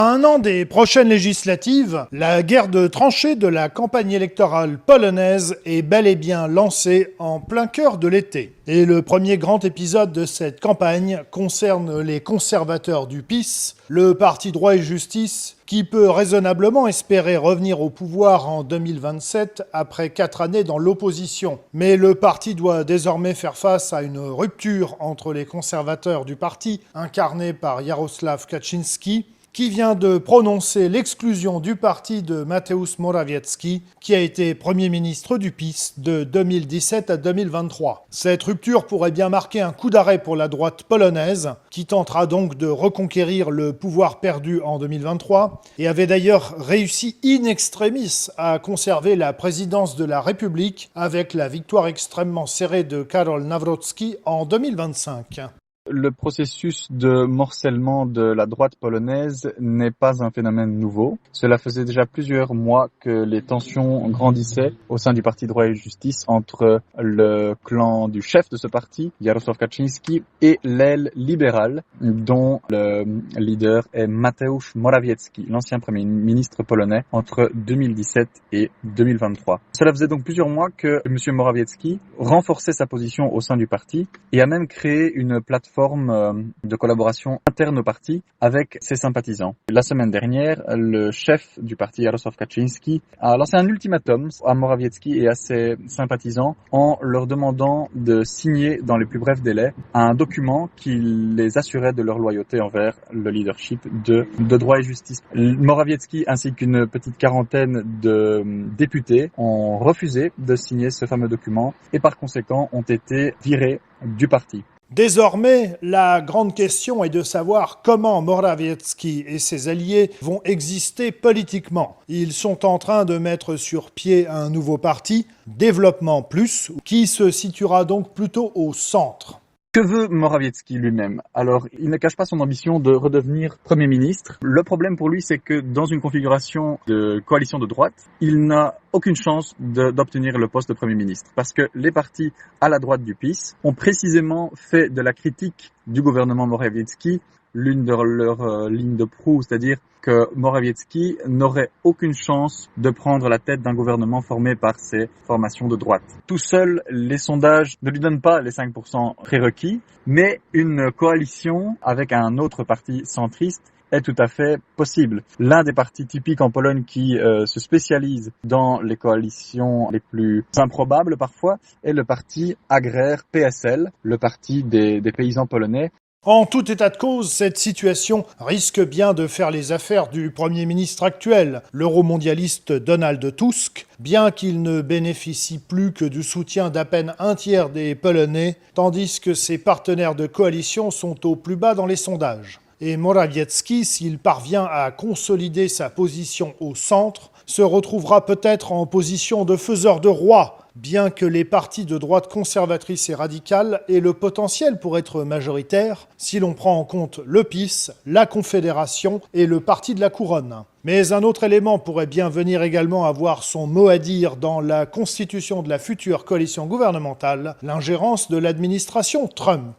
À un an des prochaines législatives, la guerre de tranchées de la campagne électorale polonaise est bel et bien lancée en plein cœur de l'été. Et le premier grand épisode de cette campagne concerne les conservateurs du PiS, le parti Droit et Justice, qui peut raisonnablement espérer revenir au pouvoir en 2027 après 4 années dans l'opposition. Mais le parti doit désormais faire face à une rupture entre les conservateurs du parti, incarnés par Jarosław Kaczyński, qui vient de prononcer l'exclusion du parti de Mateusz Morawiecki, qui a été Premier ministre du PiS de 2017 à 2023. Cette rupture pourrait bien marquer un coup d'arrêt pour la droite polonaise, qui tentera donc de reconquérir le pouvoir perdu en 2023, et avait d'ailleurs réussi in extremis à conserver la présidence de la République avec la victoire extrêmement serrée de Karol Nawrocki en 2025. Le processus de morcellement de la droite polonaise n'est pas un phénomène nouveau. Cela faisait déjà plusieurs mois que les tensions grandissaient au sein du parti Droit et Justice entre le clan du chef de ce parti, Jarosław Kaczyński, et l'aile libérale, dont le leader est Mateusz Morawiecki, l'ancien premier ministre polonais, entre 2017 et 2023. Cela faisait donc plusieurs mois que M. Morawiecki renforçait sa position au sein du parti et a même créé une plateforme de collaboration interne au parti avec ses sympathisants. La semaine dernière, le chef du parti, Jarosław Kaczyński, a lancé un ultimatum à Morawiecki et à ses sympathisants en leur demandant de signer dans les plus brefs délais un document qui les assurait de leur loyauté envers le leadership de Droit et Justice. Morawiecki ainsi qu'une petite quarantaine de députés ont refusé de signer ce fameux document et par conséquent ont été virés du parti. Désormais, la grande question est de savoir comment Morawiecki et ses alliés vont exister politiquement. Ils sont en train de mettre sur pied un nouveau parti, Développement Plus, qui se situera donc plutôt au centre. Que veut Morawiecki lui-même? Alors, il ne cache pas son ambition de redevenir Premier ministre. Le problème pour lui, c'est que dans une configuration de coalition de droite, il n'a aucune chance d'obtenir le poste de Premier ministre. Parce que les partis à la droite du PiS ont précisément fait de la critique du gouvernement Morawiecki l'une de leurs lignes de proue, c'est-à-dire que Morawiecki n'aurait aucune chance de prendre la tête d'un gouvernement formé par ces formations de droite. Tout seul, les sondages ne lui donnent pas les 5% prérequis, mais une coalition avec un autre parti centriste est tout à fait possible. L'un des partis typiques en Pologne qui se spécialise dans les coalitions les plus improbables parfois est le parti agraire PSL, le parti des paysans polonais. En tout état de cause, cette situation risque bien de faire les affaires du Premier ministre actuel, l'euromondialiste Donald Tusk, bien qu'il ne bénéficie plus que du soutien d'à peine un tiers des Polonais, tandis que ses partenaires de coalition sont au plus bas dans les sondages. Et Morawiecki, s'il parvient à consolider sa position au centre, se retrouvera peut-être en position de faiseur de roi, bien que les partis de droite conservatrice et radicale aient le potentiel pour être majoritaires, si l'on prend en compte le PiS, la Confédération et le Parti de la Couronne. Mais un autre élément pourrait bien venir également avoir son mot à dire dans la constitution de la future coalition gouvernementale, l'ingérence de l'administration Trump.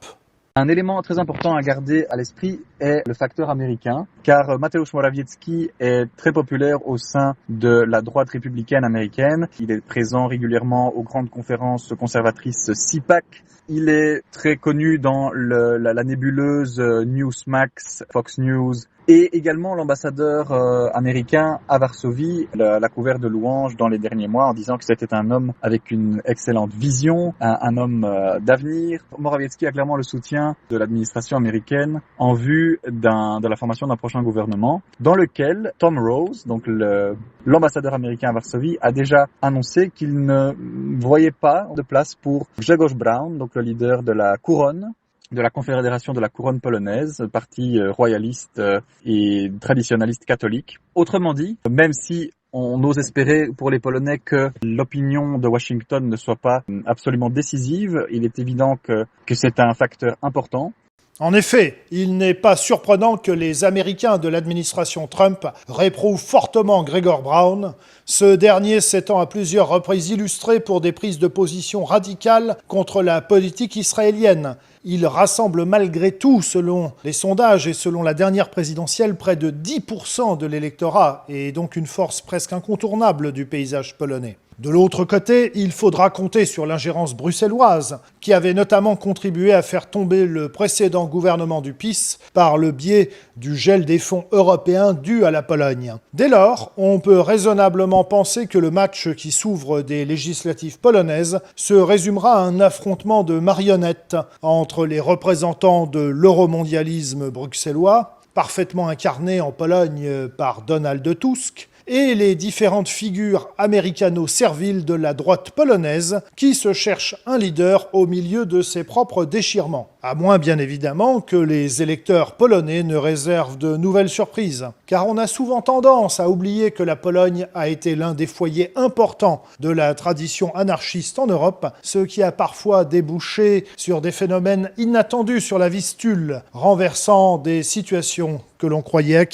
Un élément très important à garder à l'esprit est le facteur américain, car Mateusz Morawiecki est très populaire au sein de la droite républicaine américaine. Il est présent régulièrement aux grandes conférences conservatrices CPAC. Il est très connu dans la nébuleuse Newsmax, Fox News, et également l'ambassadeur américain à Varsovie l'a couvert de louanges dans les derniers mois en disant que c'était un homme avec une excellente vision, un homme d'avenir. Morawiecki a clairement le soutien de l'administration américaine en vue de la formation d'un prochain gouvernement dans lequel Tom Rose, donc l'ambassadeur américain à Varsovie, a déjà annoncé qu'il ne voyait pas de place pour Grzegorz Braun, donc le leader de la Couronne, de la Confédération de la Couronne polonaise, parti royaliste et traditionnaliste catholique. Autrement dit, même si on ose espérer pour les Polonais que l'opinion de Washington ne soit pas absolument décisive, il est évident que c'est un facteur important. En effet, il n'est pas surprenant que les Américains de l'administration Trump réprouvent fortement Gregor Brown, ce dernier s'étant à plusieurs reprises illustré pour des prises de position radicales contre la politique israélienne. Il rassemble malgré tout, selon les sondages et selon la dernière présidentielle, près de 10% de l'électorat et donc une force presque incontournable du paysage polonais. De l'autre côté, il faudra compter sur l'ingérence bruxelloise, qui avait notamment contribué à faire tomber le précédent gouvernement du PiS par le biais du gel des fonds européens dus à la Pologne. Dès lors, on peut raisonnablement penser que le match qui s'ouvre des législatives polonaises se résumera à un affrontement de marionnettes entre les représentants de l'euromondialisme bruxellois, parfaitement incarné en Pologne par Donald Tusk, et les différentes figures américano-serviles de la droite polonaise qui se cherchent un leader au milieu de ses propres déchirements. À moins bien évidemment que les électeurs polonais ne réservent de nouvelles surprises. Car on a souvent tendance à oublier que la Pologne a été l'un des foyers importants de la tradition anarchiste en Europe, ce qui a parfois débouché sur des phénomènes inattendus sur la Vistule, renversant des situations que l'on croyait